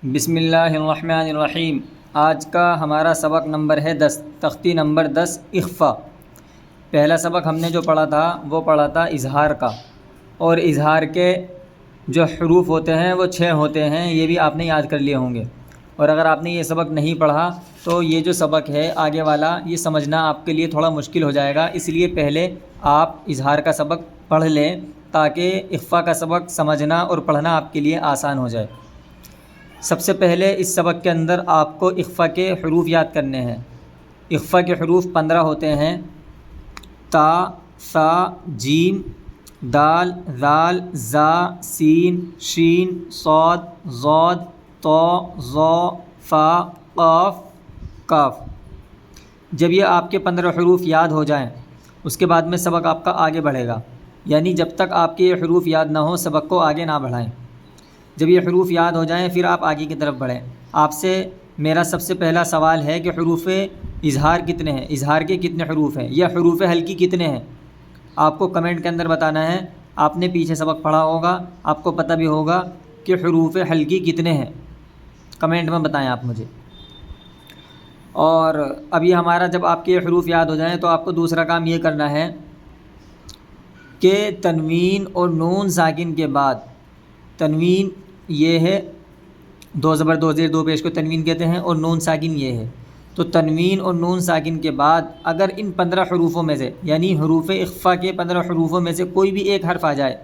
بسم اللہ الرحمن الرحیم۔ آج کا ہمارا سبق نمبر ہے 10، تختی نمبر 10 اخفا۔ پہلا سبق ہم نے جو پڑھا تھا وہ پڑھا تھا اظہار کا، اور اظہار کے جو حروف ہوتے ہیں وہ 6 ہوتے ہیں، یہ بھی آپ نے یاد کر لیے ہوں گے۔ اور اگر آپ نے یہ سبق نہیں پڑھا تو یہ جو سبق ہے آگے والا یہ سمجھنا آپ کے لیے تھوڑا مشکل ہو جائے گا، اس لیے پہلے آپ اظہار کا سبق پڑھ لیں تاکہ اخفا کا سبق سمجھنا اور پڑھنا آپ کے لیے آسان ہو جائے۔ سب سے پہلے اس سبق کے اندر آپ کو اخفا کے حروف یاد کرنے ہیں۔ اخفا کے حروف 15 ہوتے ہیں: تا، ثا، جیم، دال، ذال، زا، سین، شین، صاد، ضاد، طا، ظا، فا، قاف، کاف۔ جب یہ آپ کے 15 حروف یاد ہو جائیں اس کے بعد میں سبق آپ کا آگے بڑھے گا، یعنی جب تک آپ کے یہ حروف یاد نہ ہوں سبق کو آگے نہ بڑھائیں۔ جب یہ حروف یاد ہو جائیں پھر آپ آگے کی طرف بڑھیں۔ آپ سے میرا سب سے پہلا سوال ہے کہ حروف اظہار کتنے ہیں، اظہار کے کتنے حروف ہیں، یا حروف حلقی کتنے ہیں؟ آپ کو کمنٹ کے اندر بتانا ہے۔ آپ نے پیچھے سبق پڑھا ہوگا، آپ کو پتہ بھی ہوگا کہ حروف حلقی کتنے ہیں، کمنٹ میں بتائیں آپ مجھے۔ اور ابھی ہمارا جب آپ کے حروف یاد ہو جائیں تو آپ کو دوسرا کام یہ کرنا ہے کہ تنوین اور نون ساکن کے بعد، تنوین یہ ہے 2 زبر 2 زیر 2 پیش کو تنوین کہتے ہیں، اور نون ساکن یہ ہے، تو تنوین اور نون ساکن کے بعد اگر ان 15 حروفوں میں سے، یعنی حروف اخفا کے 15 حروفوں میں سے کوئی بھی ایک حرف آ جائے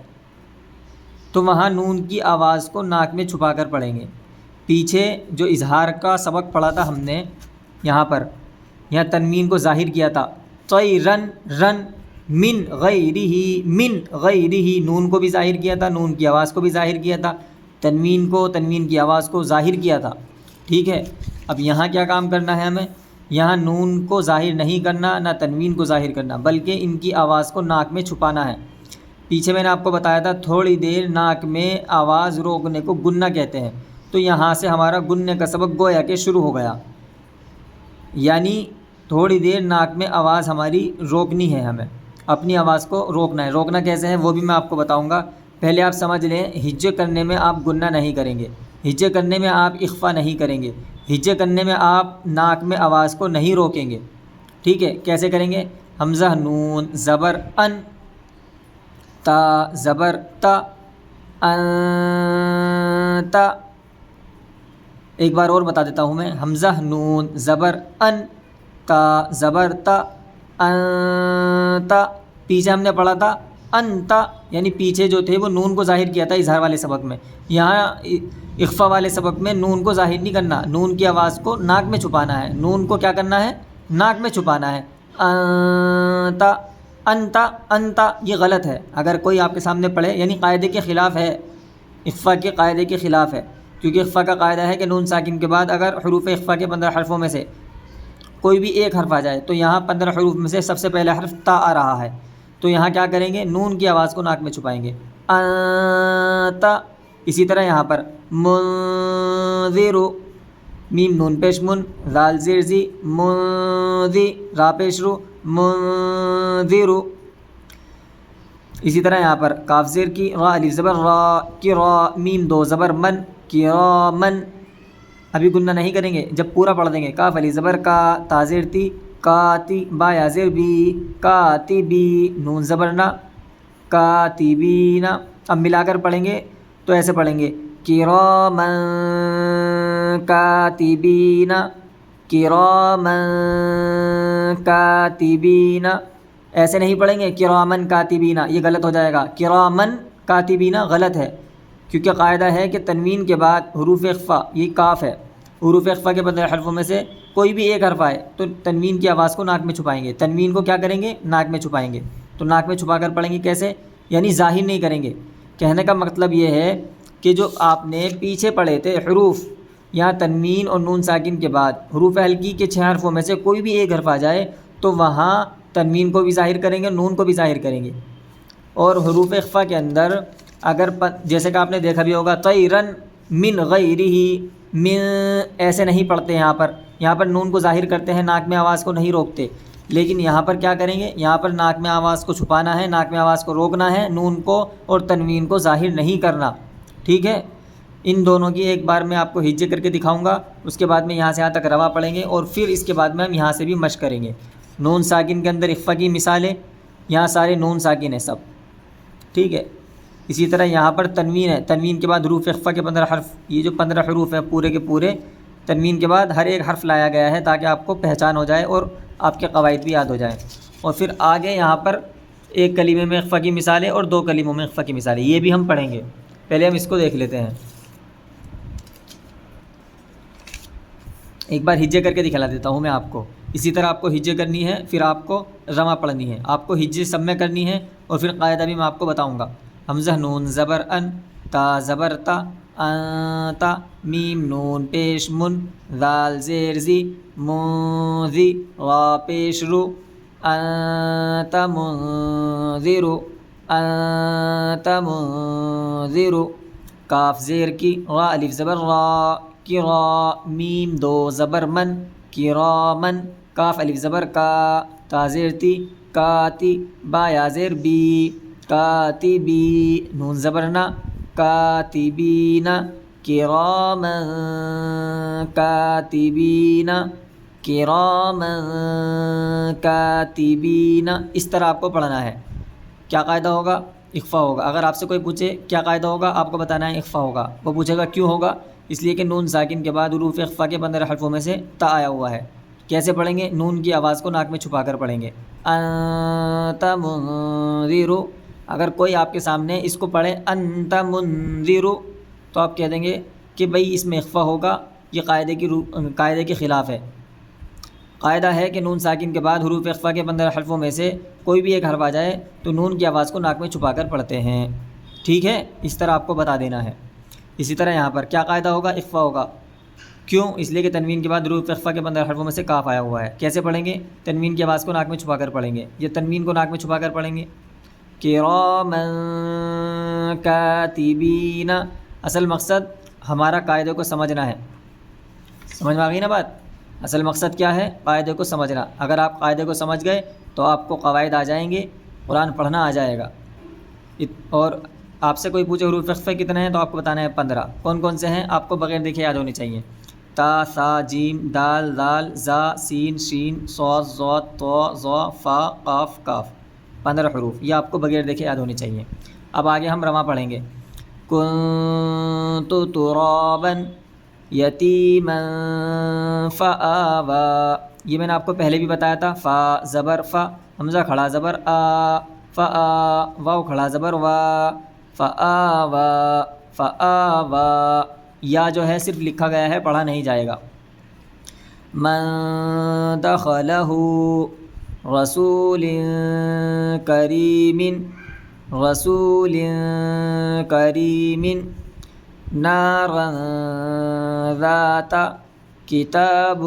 تو وہاں نون کی آواز کو ناک میں چھپا کر پڑھیں گے۔ پیچھے جو اظہار کا سبق پڑھا تھا ہم نے، یہاں تنوین کو ظاہر کیا تھا، طیرن رن، من غیرہ من غیرہ، نون کو بھی ظاہر کیا تھا، نون کی آواز کو بھی ظاہر کیا تھا، تنوین کی آواز کو ظاہر کیا تھا، ٹھیک ہے۔ اب یہاں کیا کام کرنا ہے ہمیں؟ یہاں نون کو ظاہر نہیں کرنا، نہ تنوین کو ظاہر کرنا، بلکہ ان کی آواز کو ناک میں چھپانا ہے۔ پیچھے میں نے آپ کو بتایا تھا تھوڑی دیر ناک میں آواز روکنے کو گننا کہتے ہیں، تو یہاں سے ہمارا گننے کا سبق گویا کہ شروع ہو گیا، یعنی تھوڑی دیر ناک میں آواز ہماری روکنی ہے، ہمیں اپنی آواز کو روکنا ہے۔ روکنا کیسے ہے وہ بھی میں آپ کو بتاؤں گا، پہلے آپ سمجھ لیں ہجے کرنے میں آپ گننا نہیں کریں گے، ہجے کرنے میں آپ اخفا نہیں کریں گے، ہجے کرنے میں آپ ناک میں آواز کو نہیں روکیں گے، ٹھیک ہے۔ کیسے کریں گے؟ حمزہ نون زبر ان، تا زبر تا، انتا۔ ایک بار اور بتا دیتا ہوں میں، حمزہ نون زبر ان، تا زبر تا، انتا۔ پیچھے ہم نے پڑھا تھا انتا، یعنی پیچھے جو تھے وہ نون کو ظاہر کیا تھا اظہار والے سبق میں، یہاں اخفا والے سبق میں نون کو ظاہر نہیں کرنا، نون کی آواز کو ناک میں چھپانا ہے، نون کو کیا کرنا ہے؟ ناک میں چھپانا ہے۔ انتا انتا انتا، یہ غلط ہے اگر کوئی آپ کے سامنے پڑھے، یعنی قاعدے کے خلاف ہے، اخفا کے قاعدے کے خلاف ہے، کیونکہ اخفا کا قاعدہ ہے کہ نون ساکن کے بعد اگر حروف اخفا کے 15 حرفوں میں سے کوئی بھی ایک حرف آ جائے تو یہاں 15 حروف میں سے سب سے پہلا حرف تا آ رہا ہے، تو یہاں کیا کریں گے؟ نون کی آواز کو ناک میں چھپائیں گے، انتا۔ اسی طرح یہاں پر منذر، میم نون پیش من، ذال زیر زی، منذی، را پیش رو، منذر۔ اسی طرح یہاں پر کاف زیر کی، را الف زبر را کی، را میم 2 زبر من، کرامن۔ ابھی گننا نہیں کریں گے، جب پورا پڑھ دیں گے، کاف الف زبر کا، تا زیر تی، کاتی، با یا زیر بی، کاتبی، نون زبر نا، کاتبینا۔ اب ملا کر پڑھیں گے تو ایسے پڑھیں گے، کرامن کاتبینا، کرامن کاتبینا۔ ایسے نہیں پڑھیں گے کرامن کاتبینا، یہ غلط ہو جائے گا، کرامن کاتبینا غلط ہے، کیونکہ قاعدہ ہے کہ تنوین کے بعد حروف اخفا، یہ کاف ہے، حروف اخفا کے 15 حرفوں میں سے کوئی بھی ایک حرف آئے تو تنوین کی آواز کو ناک میں چھپائیں گے، تنوین کو کیا کریں گے؟ ناک میں چھپائیں گے۔ تو ناک میں چھپا کر پڑھیں گے کیسے؟ یعنی ظاہر نہیں کریں گے۔ کہنے کا مطلب یہ ہے کہ جو آپ نے پیچھے پڑھے تھے حروف، یہاں تنوین اور نون ساکن کے بعد حروف حلقی کے 6 حرفوں میں سے کوئی بھی ایک حرف آ جائے تو وہاں تنوین کو بھی ظاہر کریں گے، نون کو بھی ظاہر کریں گے۔ اور حروف اخفا کے اندر اگر جیسے کہ آپ نے دیکھا بھی ہوگا، طیرن من غیرہ، من ایسے نہیں پڑھتے، یہاں پر نون کو ظاہر کرتے ہیں، ناک میں آواز کو نہیں روکتے، لیکن یہاں پر کیا کریں گے؟ یہاں پر ناک میں آواز کو چھپانا ہے، ناک میں آواز کو روکنا ہے، نون کو اور تنوین کو ظاہر نہیں کرنا، ٹھیک ہے۔ ان دونوں کی ایک بار میں آپ کو ہجے کر کے دکھاؤں گا، اس کے بعد میں یہاں سے یہاں تک روا پڑھیں گے، اور پھر اس کے بعد میں ہم یہاں سے بھی مشق کریں گے۔ نون ساکن کے اندر اخفا کی مثالیں، یہاں سارے نون ساکن ہیں سب، ٹھیک ہے۔ اسی طرح یہاں پر تنوین ہے، تنوین کے بعد حروف اخفا کے 15 حرف، یہ جو 15 حروف ہیں پورے کے پورے تنوین کے بعد ہر ایک حرف لایا گیا ہے تاکہ آپ کو پہچان ہو جائے اور آپ کے قواعد بھی یاد ہو جائیں۔ اور پھر آگے یہاں پر ایک کلمے میں اخفا کی مثالیں اور 2 کلموں میں اخفا کی مثالیں، یہ بھی ہم پڑھیں گے۔ پہلے ہم اس کو دیکھ لیتے ہیں، ایک بار ہجے کر کے دکھلا دیتا ہوں میں آپ کو۔ اسی طرح آپ کو ہجے کرنی ہے، پھر آپ کو رما پڑھنی ہے، آپ کو ہجے سب میں کرنی ہے، اور پھر قاعدہ بھی میں آپ کو بتاؤں گا۔ حمزہ نون زبر ان، تا زبر تا، تا، میم نون پیش من، ذال زیر زی، منذی، را پیش رو، انت منذر، انت منذر، کاف زیر کی، را الف زبر را، کرا، میم 2 زبر من، کرامن، کاف الف زبر کا، تا زیر تی، کاتی، با یا زیر بی، کاتبی، نون زبر نا، کاتبین، کرامن کاتبین، کرامن کاتبین، اس طرح آپ کو پڑھنا ہے۔ کیا قاعدہ ہوگا؟ اخفا ہوگا۔ اگر آپ سے کوئی پوچھے کیا قاعدہ ہوگا، آپ کو بتانا ہے اخفا ہوگا۔ وہ پوچھے گا کیوں ہوگا؟ اس لیے کہ نون ساکن کے بعد حروف اخفا کے 15 حرفوں میں سے تا آیا ہوا ہے۔ کیسے پڑھیں گے؟ نون کی آواز کو ناک میں چھپا کر پڑھیں گے، انت منذر۔ اگر کوئی آپ کے سامنے اس کو پڑھے انت منذر تو آپ کہہ دیں گے کہ بھئی اس میں اخفا ہوگا، یہ قاعدے کے خلاف ہے۔ قاعدہ ہے کہ نون ساکن کے بعد حروف اخفا کے 15 حرفوں میں سے کوئی بھی ایک حرف آ جائے تو نون کی آواز کو ناک میں چھپا کر پڑھتے ہیں، ٹھیک ہے؟ اس طرح آپ کو بتا دینا ہے۔ اسی طرح یہاں پر کیا قاعدہ ہوگا؟ اخفا ہوگا۔ کیوں؟ اس لیے کہ تنوین کے بعد حروف اخفا کے 15 حرفوں میں سے کاف آیا ہوا ہے۔ کیسے پڑھیں گے؟ تنوین کی آواز کو ناک میں چھپا کر پڑھیں گے، یہ تنوین کو ناک میں چھپا کر پڑھیں گے، کرامن کاتبین۔ اصل مقصد ہمارا قاعدے کو سمجھنا ہے، سمجھ میں آ گئی نا بات؟ اصل مقصد کیا ہے؟ قاعدے کو سمجھنا۔ اگر آپ قاعدے کو سمجھ گئے تو آپ کو قواعد آ جائیں گے، قرآن پڑھنا آ جائے گا۔ اور آپ سے کوئی پوچھے حروف اخفا کتنے ہیں تو آپ کو بتانا ہے 15۔ کون کون سے ہیں آپ کو بغیر دیکھے یاد ہونی چاہیے؟ تا، ثا، جیم، دال، ذال، زا، سین، شین، صاد، ضاد، طا، ظا، فا، قاف، کاف، 15 حروف، یہ آپ کو بغیر دیکھے یاد ہونی چاہیے۔ اب آگے ہم رواں پڑھیں گے۔ کنت ترابا یتیما فآوا، یہ میں نے آپ کو پہلے بھی بتایا تھا۔ فا زبر فا، حمزہ کھڑا زبر آ، فآ، واو کھڑا زبر وا، فآوا، فآوا، یا جو ہے صرف لکھا گیا ہے، پڑھا نہیں جائے گا۔ من دخلہ رسول کریم، رسول کریم، نارا ذات کتاب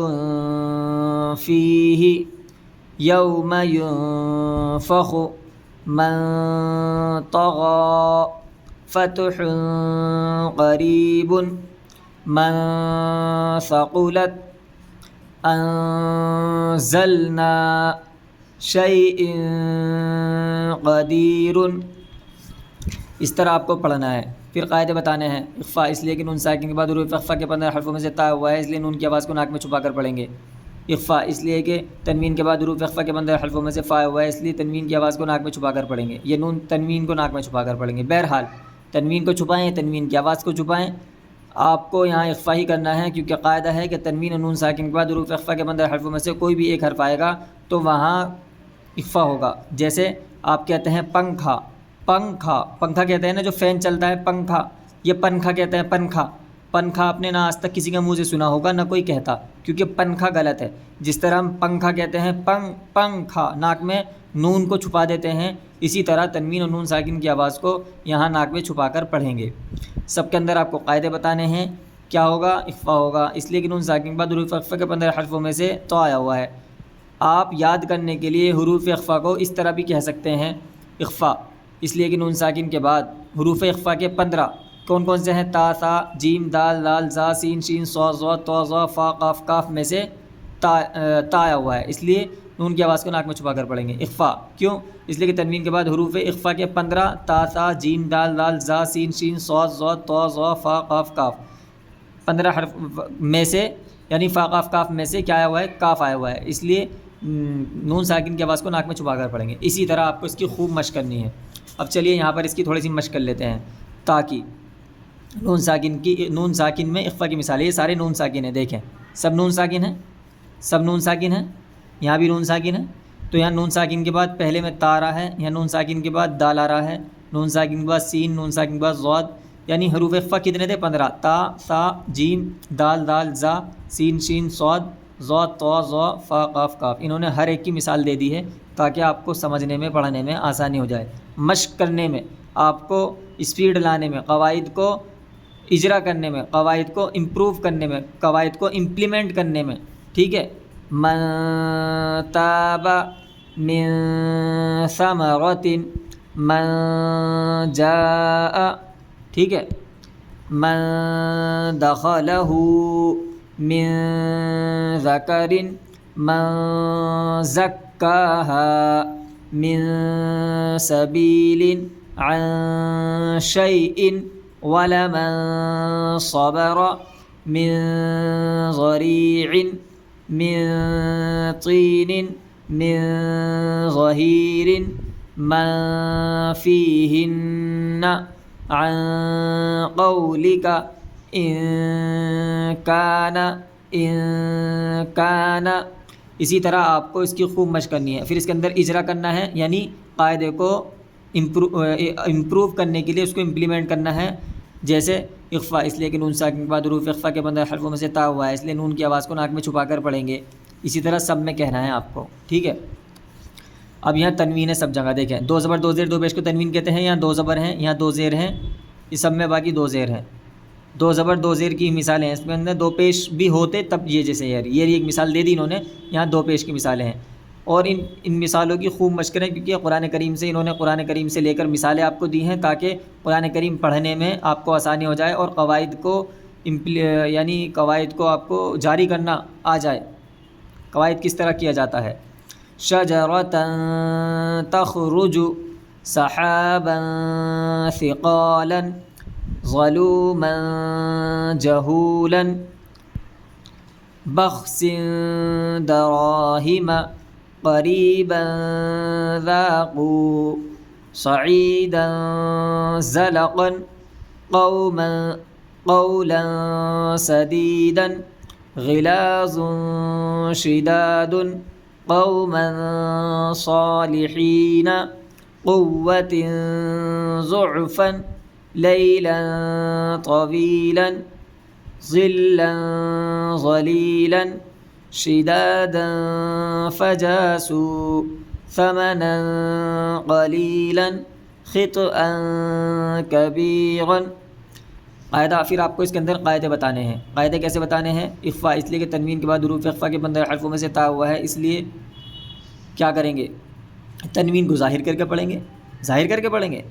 فیہ یوم ینفخ من طغى فتح قریب من ثقلت انزلنا شیء قدیر، اس طرح آپ کو پڑھنا ہے۔ پھر قاعدے بتانے ہیں۔ اخفا اس لیے کہ نون ساکن کے بعد حروف اخفا کے 15 حرفوں میں سے تا ہوا ہے، اس لیے نون کی آواز کو ناک میں چھپا کر پڑھیں گے۔ اخفا اس لیے کہ تنوین کے بعد حروف اخفا کے 15 حرفوں میں سے فا ہوا ہے، اس لیے تنوین کی آواز کو ناک میں چھپا کر پڑھیں گے، یہ نون تنوین کو ناک میں چھپا کر پڑھیں گے۔ بہرحال تنوین کو چھپائیں، تنوین کی آواز کو چھپائیں، آپ کو یہاں اخفا ہی کرنا ہے، کیونکہ قاعدہ ہے کہ تنوین اور نون ساکن کے بعد حروف اخفا کے 15 حرفوں میں سے کوئی بھی ایک حرف آئے گا تو وہاں اخفا ہوگا۔ جیسے آپ کہتے ہیں پنکھا، پنکھا، پنکھا کہتے ہیں نا جو فین چلتا ہے، پنکھا، یہ پنکھا کہتے ہیں، پنکھا، پنکھا آپ نے نہ آج تک کسی کے منہ سے سنا ہوگا نہ کوئی کہتا، کیونکہ پنکھا غلط ہے۔ جس طرح ہم پنکھا کہتے ہیں، پنکھا، ناک میں نون کو چھپا دیتے ہیں، اسی طرح تنوین اور نون ساکن کی آواز کو یہاں ناک میں چھپا کر پڑھیں گے۔ سب کے اندر آپ کو قاعدے بتانے ہیں۔ کیا ہوگا؟ اخفا ہوگا، اس لیے کہ نون ساکن کے بعد حروف اخفا کے 15 حرفوں میں سے تو آیا ہوا ہے۔ آپ یاد کرنے کے لیے حروف اخفا کو اس طرح بھی کہہ سکتے ہیں، اخفا، اس لیے کہ نون ساکن کے بعد حروف اخفا کے 15 کون کون سے ہیں؟ تا، ثا، جیم، دال، لال، زا، سین، شین، صاد، ضاد، طا، ظا، فا، قاف، کاف میں سے تا آیا ہوا ہے، اس لیے نون کی آواز کو ناک میں چھپا کر پڑھیں گے. اخفا کیوں؟ اس لیے کہ تنوین کے بعد حروف اخفا کے 15 تا ثا جیم دال دال زا سین شین صاد ضاد طا ظا فا قاف کاف 15 حرف میں سے یعنی فا قاف کاف میں سے کیا آیا ہوا ہے؟ کاف آیا ہوا ہے. اس لیے نون ساکن کی آواز کو ناک میں چھپا کر پڑھیں گے. اسی طرح آپ کو اس کی خوب مشق کرنی ہے. اب چلیے یہاں پر اس کی تھوڑی سی مشق کر لیتے ہیں. تاکہ نون ساکن میں اخفا کی مثال ہے. یہ سارے نون ساکن ہیں، دیکھیں سب نون ساکن ہیں، سب نون ساکن ہیں. یہاں بھی نون ساکن ہے. تو یہاں نون ساکن کے بعد پہلے میں تا آ رہا ہے، یہاں نون ساکن کے بعد دال آ رہا ہے، نون ساکن کے بعد سین، نون ساکن کے بعد ضاد. یعنی حروف اخفا کتنے تھے؟ 15 تا ثا جیم دال دال زا سین شین صاد ضاد طا ظا فا قاف کاف. انہوں نے ہر ایک کی مثال دے دی ہے تاکہ آپ کو سمجھنے میں پڑھنے میں آسانی ہو جائے، مشق کرنے میں، آپ کو اسپیڈ لانے میں، قواعد کو اجرا کرنے میں، قواعد کو امپروو کرنے میں، قواعد کو امپلیمنٹ کرنے میں. ٹھیک ہے. من تاب من ثمرۃ من جاء، ٹھیک ہے، من دخلہ من ذکر من زکاہا من سبیل عن شیء ولمن صبر من ضریع من طین من ظہیر من فیہن عن قولک ان کان. اسی طرح آپ کو اس کی خوب مشق کرنی ہے. پھر اس کے اندر اجرا کرنا ہے، یعنی قاعدے کو امپروو کرنے کے لیے اس کو امپلیمنٹ کرنا ہے. جیسے اخفا، اس لیے کہ نون ساکن کے بعد حروف اخفا کے بندر حرفوں میں سے تا ہوا ہے، اس لیے نون کی آواز کو ناک میں چھپا کر پڑھیں گے. اسی طرح سب میں کہنا ہے آپ کو. ٹھیک ہے. اب یہاں تنوین ہے سب جگہ، دیکھیں دو زبر دو زیر دو پیش کو تنوین کہتے ہیں. یہاں دو زبر ہیں، یہاں دو زیر ہیں، اس سب میں باقی دو زیر ہیں. دو زبر دو زیر کی مثالیں ہیں. اس میں اندر دو پیش بھی ہوتے تب یہ جیسے یہ ایک مثال دے دی انہوں نے. یہاں دو پیش کی مثالیں ہیں. اور ان مثالوں کی خوب مشق کریں، کیونکہ قرآن کریم سے انہوں نے قرآن کریم سے لے کر مثالیں آپ کو دی ہیں تاکہ قرآن کریم پڑھنے میں آپ کو آسانی ہو جائے اور قواعد کو یعنی قواعد کو آپ کو جاری کرنا آ جائے. قواعد کس طرح کیا جاتا ہے. شجرة تخرج سحابا ثقالا ظلوما جهولا بخس دراهم قريبا ذاقوا صعيدا زلقا قولا سديدا غلاظ شداد قوما صالحين قوة ضعفا ليلا طويلا ظلا ظليلا شدادا فجاسوا ثمنا قليلا خطئا كبيرا. قاعدہ پھر آپ کو اس کے اندر قاعدے بتانے ہیں. قاعدے کیسے بتانے ہیں؟ اخفا، اس لیے کہ تنوین کے بعد حروف اخفا کے بندر حرفوں میں سے تا ہوا ہے، اس لیے کیا کریں گے؟ تنوین کو ظاہر کر کے پڑھیں گے. ظاہر کر کے پڑھیں گے.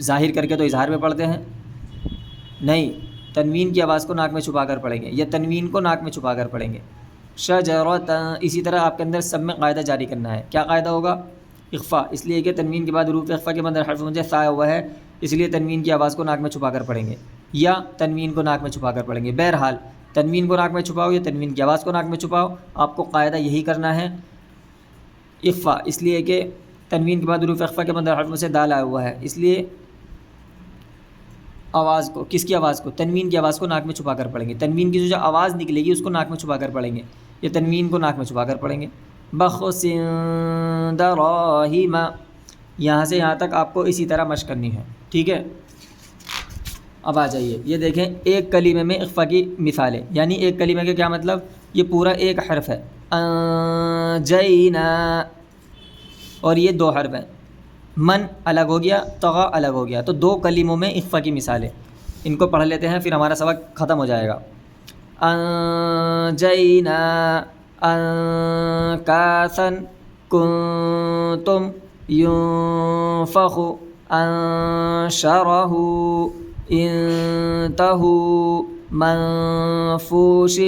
ظاہر کر کے تو اظہار میں پڑھتے ہیں نہیں، تنوین کی آواز کو ناک میں چھپا کر پڑھیں گے یا تنوین کو ناک میں چھپا کر پڑھیں گے. شجرۃ. اسی طرح آپ کے اندر سب میں قاعدہ جاری کرنا ہے. کیا قاعدہ ہوگا؟ اخفا، اس لیے کہ تنوین کے بعد حروف اخفا کے بندر حرفوں میں سے تا ہوا ہے، اس لیے تنوین کی آواز کو ناک میں چھپا کر پڑھیں گے یا تنوین کو ناک میں چھپا کر پڑھیں گے. بہرحال تنوین کو ناک میں چھپاؤ یا تنوین کی آواز کو ناک میں چھپاؤ، آپ کو قاعدہ یہی کرنا ہے. اخفا، اس لیے کہ تنوین کے بعد حروف اخفا کے بندر حرفوں سے دال آیا ہوا ہے، اس لیے آواز کو، کس کی آواز کو؟ تنوین کی آواز کو ناک میں چھپا کر پڑھیں گے. تنوین کی جو آواز نکلے گی اس کو ناک میں چھپا کر پڑھیں گے یا تنوین کو ناک میں چھپا کر پڑھیں گے. بخس دراہم، یہاں سے یہاں تک آپ کو اسی طرح مشق کرنی ہے. ٹھیک ہے. اب آ جائیے، یہ دیکھیں ایک کلمے میں اخفا کی مثال ہے. یعنی ایک کلمے کا کیا مطلب؟ یہ پورا ایک حرف ہے. انجینا، اور یہ دو حرف ہیں. من الگ ہو گیا، طغا الگ ہو گیا، تو دو کلموں میں اخفا کی مثال ہے. ان کو پڑھ لیتے ہیں پھر ہمارا سبق ختم ہو جائے گا. انجینا انکاسا کنتم ينفخ انشرہ انتہوا منفوش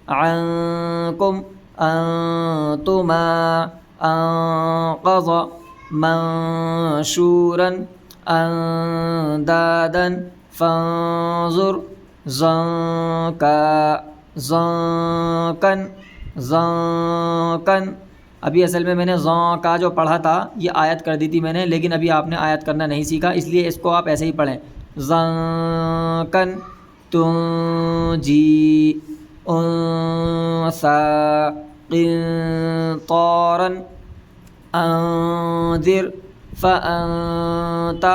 عنکم انتما انقض منشورا اندادا فانظر ضنکن ابھی اصل میں نے ضن کا جو پڑھا تھا یہ آیت کر دی تھی میں نے، لیکن ابھی آپ نے آیت کرنا نہیں سیکھا، اس لیے اس کو آپ ایسے ہی پڑھیں ضنکن تنجی انسا قنطارا انذر فانت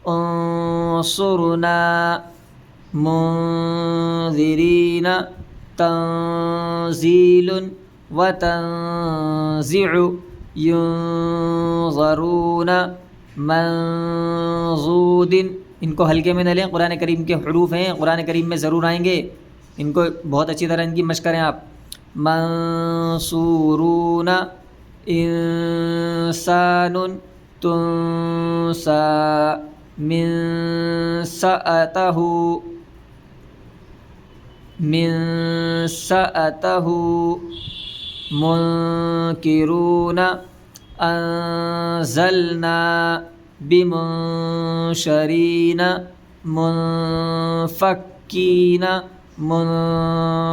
انصرنا منذرین تنزیل وتنزع ينظرون منضود، ان کو ہلکے میں نہ لیں، قرآن کریم کے حروف ہیں، قرآن کریم میں ضرور آئیں گے، ان کو بہت اچھی طرح ان کی مشق کریں آپ. منصورون انسان تنسى من سأته منكرون أنزلنا بمنشرين منفكين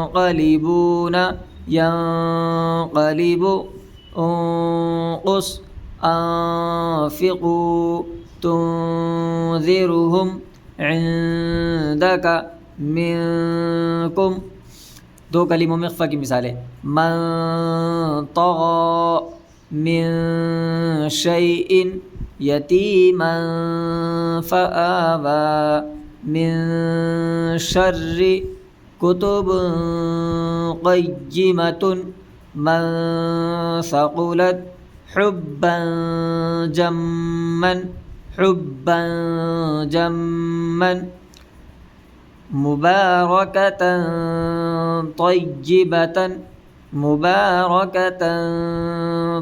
منقلبون ينقلب انقص انفقوا تنذرهم عندك منكم. دو کلموں میں اخفا کی مثال ہے. من طغى من شيء يتيما فآوى من شر كتب قيمة من ثقلت حبا جما مباركة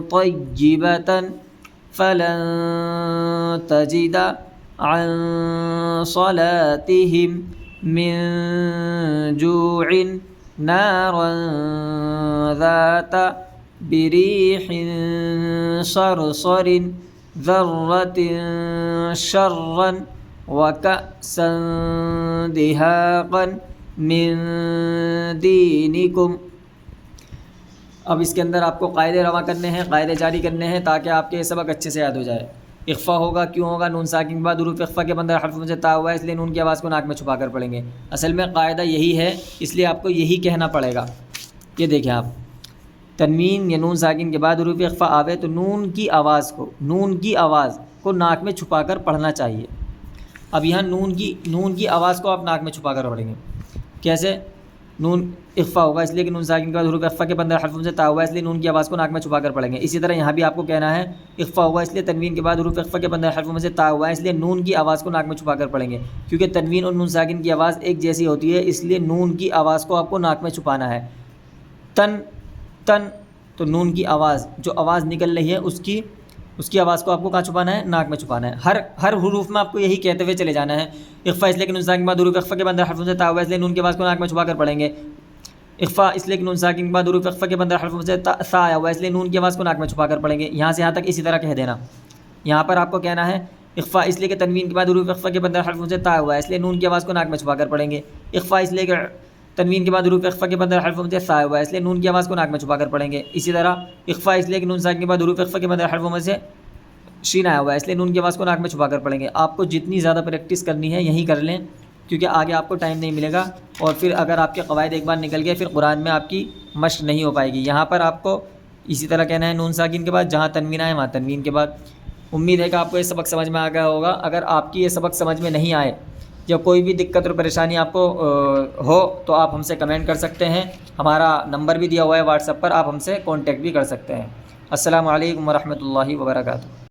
طيبة فلن تجد عن صلاتهم من جوع نارا ذات بريح صرصر ذرة شرا وكأسا دهاقا من دينكم. اب اس کے اندر آپ کو قاعدے رواں کرنے ہیں، قاعدے جاری کرنے ہیں تاکہ آپ کے یہ سبق اچھے سے یاد ہو جائے. اخفا ہوگا، کیوں ہوگا؟ نون ساکن کے بعد حروف اخفا کے بندر حرف میں سے تا ہوا ہے، اس لیے نون کی آواز کو ناک میں چھپا کر پڑھیں گے. اصل میں قاعدہ یہی ہے، اس لیے آپ کو یہی کہنا پڑے گا. یہ دیکھیں آپ، تنوین یا نون ساکن کے بعد حروف اخفا آوے تو نون کی آواز کو ناک میں چھپا کر پڑھنا چاہیے. اب یہاں نون کی آواز کو آپ ناک میں چھپا کر پڑھیں گے. کیسے؟ نون اخفا ہوگا اس لیے کہ نون ساکن کے بعد حروف اخفا کے بندر حرف میں سے تا ہوا ہے، اس لیے نون کی آواز کو ناک میں چھپا کر پڑھیں گے. اسی طرح یہاں بھی آپ کو کہنا ہے اخفا ہوگا اس لیے تنوین کے بعد حروف اخفا کے بندر حرف میں سے تا ہوا ہے، اس لیے نون کی آواز کو ناک میں چھپا کر پڑھیں گے. کیونکہ تنوین اور نون ساکن کی آواز ایک جیسی ہوتی ہے، اس لیے نون کی آواز کو آپ کو ناک میں چھپانا ہے. تن تو نون کی آواز جو آواز نکل رہی ہے اس کی آواز کو آپ کو کہاں چھپانا ہے؟ ناک میں چھپانا ہے. ہر حروف میں آپ کو یہی کہتے ہوئے چلے جانا ہے. اخفا اس لیے کہ نون ساکن کے بعد حروف اخفا کے بندر حرف سے تا ہوا ہے، اس لیے نون کی آواز کو ناک میں چھپا کر پڑھیں گے. اخفا اس لیے کہ نون ساکن کے بعد حروف اخفا کے بندر حرف سے تا آیا ہوا ہے، اس لیے نون کی آواز کو ناک میں چھپا کر پڑھیں گے. یہاں سے یہاں تک اسی طرح کہہ دینا. یہاں پر آپ کو کہنا ہے اخفا اس لیے کہ تنوین کے بعد حروف اخفا کے بندر حرف سے تا ہوا ہے، اس لیے نون کی آواز کو ناک میں چھپا کر پڑھیں گے. اخفا اس لیے کہ تنوین کے بعد حروف اخفا کے بندر حرف سے تا ہوا ہے، اس لیے نون کی آواز کو ناک میں چھپا کر پڑھیں گے. اسی طرح اخفا اس لیے کہ نون ساکن کے بعد حروف اخفا کے بندر حرف سے شین آیا ہوا ہے، اس لیے نون کی آواز کو ناک میں چھپا کر پڑھیں گے. آپ کو جتنی زیادہ پریکٹس کرنی ہے یہیں کر لیں، کیونکہ آگے آپ کو ٹائم نہیں ملے گا، اور پھر اگر آپ کے قواعد ایک بار نکل گئے پھر قرآن میں آپ کی مشق نہیں ہو پائے گی. یہاں پر آپ کو اسی طرح کہنا ہے نون ساکن کے بعد جہاں تنوین آئے وہاں تنوین کے بعد. امید ہے کہ آپ کو یہ سبق سمجھ میں آ گیا ہوگا. اگر آپ کی یہ سبق سمجھ میں نہیں آئے یا کوئی بھی دقت اور پریشانی آپ کو ہو تو آپ ہم سے کمنٹ کر سکتے ہیں. ہمارا نمبر بھی دیا ہوا ہے واٹس ایپ پر، آپ ہم سے کانٹیکٹ بھی کر سکتے ہیں. السلام علیکم ورحمۃ اللہ وبرکاتہ.